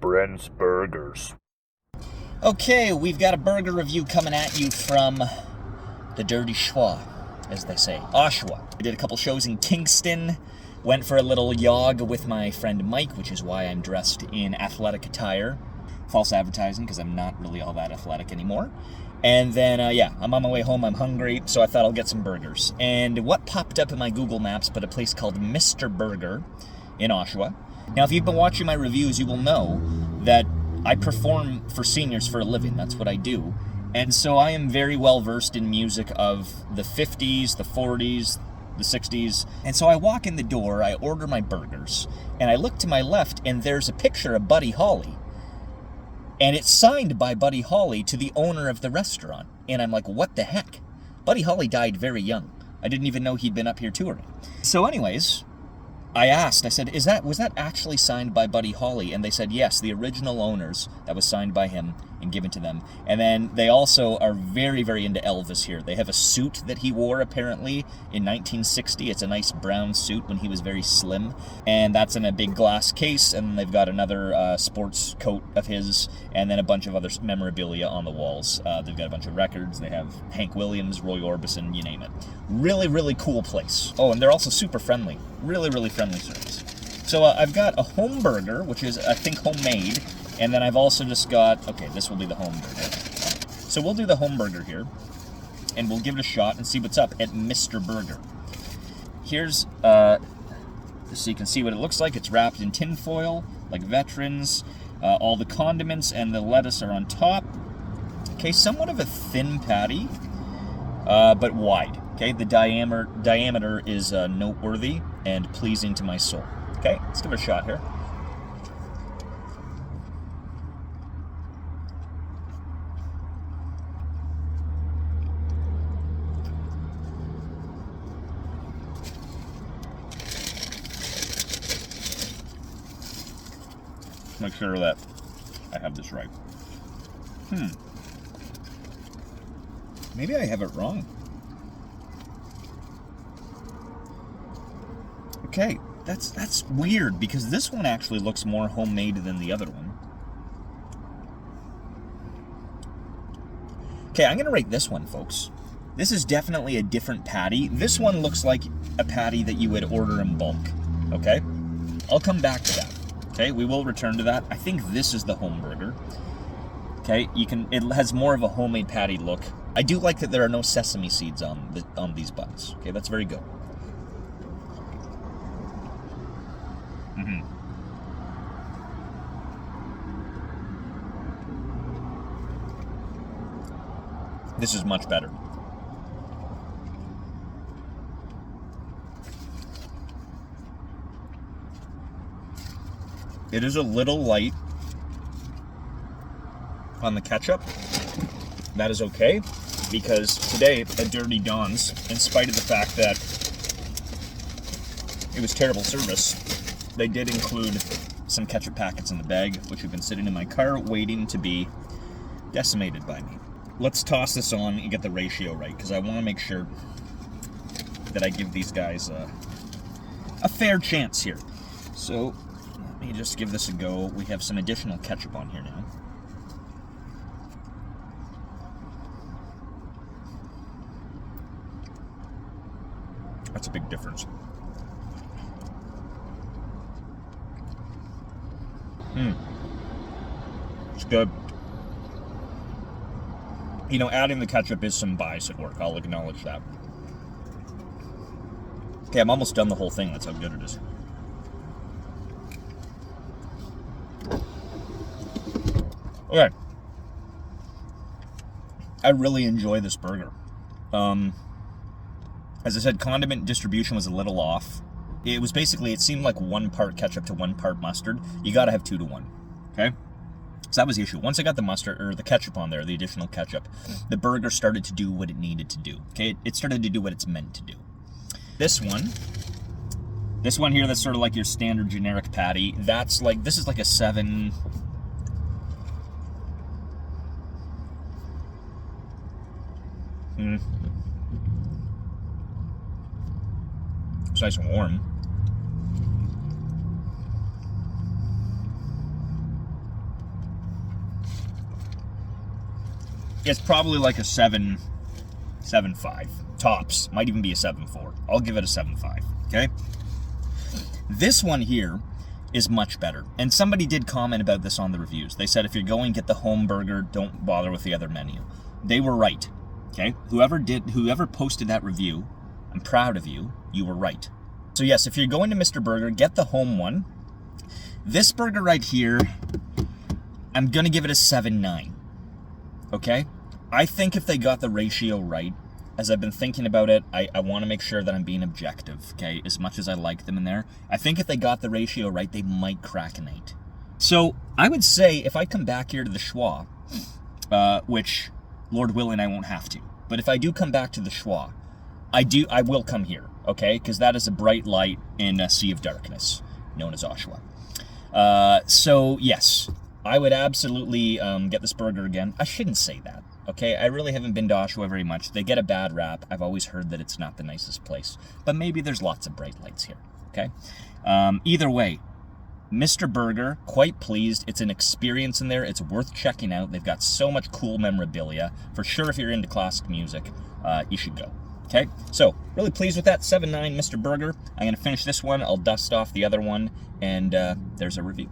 Brent's Burgers. Okay, we've got a burger review coming at you from the Dirty Schwa, as they say, Oshawa. I did a couple shows in Kingston, went for a little jog with my friend Mike, which is why I'm dressed in athletic attire. False advertising, because I'm not really all that athletic anymore. And then, I'm on my way home, I'm hungry, so I thought I'll get some burgers. And what popped up in my Google Maps but a place called Mr. Burger in Oshawa. Now, if you've been watching my reviews, you will know that I perform for seniors for a living. That's what I do. And so I am very well versed in music of the 50s, the 40s, the 60s. And so I walk in the door, I order my burgers, and I look to my left, and there's a picture of Buddy Holly. And it's signed by Buddy Holly to the owner of the restaurant. And I'm like, what the heck? Buddy Holly died very young. I didn't even know he'd been up here touring. So anyways, I asked, I said, was that actually signed by Buddy Holly? And they said, yes, the original owners, that was signed by him and given to them. And then they also are very, very into Elvis here. They have a suit that he wore, apparently, in 1960. It's a nice brown suit when he was very slim. And that's in a big glass case. And they've got another sports coat of his, and then a bunch of other memorabilia on the walls. They've got a bunch of records. They have Hank Williams, Roy Orbison, you name it. Really, really cool place. Oh, and they're also super friendly. Really, really friendly service. So I've got a home burger, which is, I think, homemade. And then I've also just got, okay, this will be the home burger. So we'll do the home burger here. And we'll give it a shot and see what's up at Mr. Burger. Here's, so you can see what it looks like. It's wrapped in tin foil, like veterans. All the condiments and the lettuce are on top. Okay, somewhat of a thin patty, but wide. Okay, the diameter is noteworthy and pleasing to my soul. Okay, let's give it a shot here. Make sure that I have this right. Maybe I have it wrong. Okay, that's weird, because this one actually looks more homemade than the other one. Okay, I'm gonna rate this one, folks. This is definitely a different patty. This one looks like a patty that you would order in bulk, okay? I'll come back to that, okay? We will return to that. I think this is the home burger. Okay, it has more of a homemade patty look. I do like that there are no sesame seeds on these buns. Okay, that's very good. This is much better. It is a little light on the ketchup. That is okay, because today at Dirty Don's, in spite of the fact that it was terrible service, they did include some ketchup packets in the bag, which have been sitting in my car waiting to be decimated by me. Let's toss this on and get the ratio right, because I want to make sure that I give these guys a fair chance here. So let me just give this a go. We have some additional ketchup on here now. That's a big difference. It's good. You know, adding the ketchup is some bias at work. I'll acknowledge that. Okay, I'm almost done the whole thing. That's how good it is. Okay. I really enjoy this burger. As I said, condiment distribution was a little off. It was basically, it seemed like 1 part ketchup to 1 part mustard. You gotta have 2 to 1, okay? So that was the issue. Once I got the mustard, or the ketchup on there, the additional ketchup, the burger started to do what it needed to do, okay? It started to do what it's meant to do. This one here, that's sort of like your standard generic patty. That's like, this is like a 7... It's nice and warm. it's probably like a 7.5 tops. Might even be a 7.4. I'll give it a 7.5. Okay. This one here is much better. And somebody did comment about this on the reviews. They said if you're going, get the home burger, don't bother with the other menu. They were right. Okay? Whoever posted that review, I'm proud of you. You were right. So yes, if you're going to Mr. Burger, get the home one. This burger right here, I'm going to give it a 7.9. Okay? I think if they got the ratio right, as I've been thinking about it, I want to make sure that I'm being objective, okay? As much as I like them in there. I think if they got the ratio right, they might crack an 8. So I would say if I come back here to the Schwa, which, Lord willing, I won't have to. But if I do come back to the Schwa, I will come here, okay? Because that is a bright light in a sea of darkness, known as Oshawa. So, yes, I would absolutely get this burger again. I shouldn't say that. Okay, I really haven't been to Oshawa very much. They get a bad rap. I've always heard that it's not the nicest place. But maybe there's lots of bright lights here, okay? Either way, Mr. Burger, quite pleased. It's an experience in there. It's worth checking out. They've got so much cool memorabilia. For sure, if you're into classic music, you should go, okay? So, really pleased with that 7.9 Mr. Burger. I'm going to finish this one. I'll dust off the other one, and there's a review.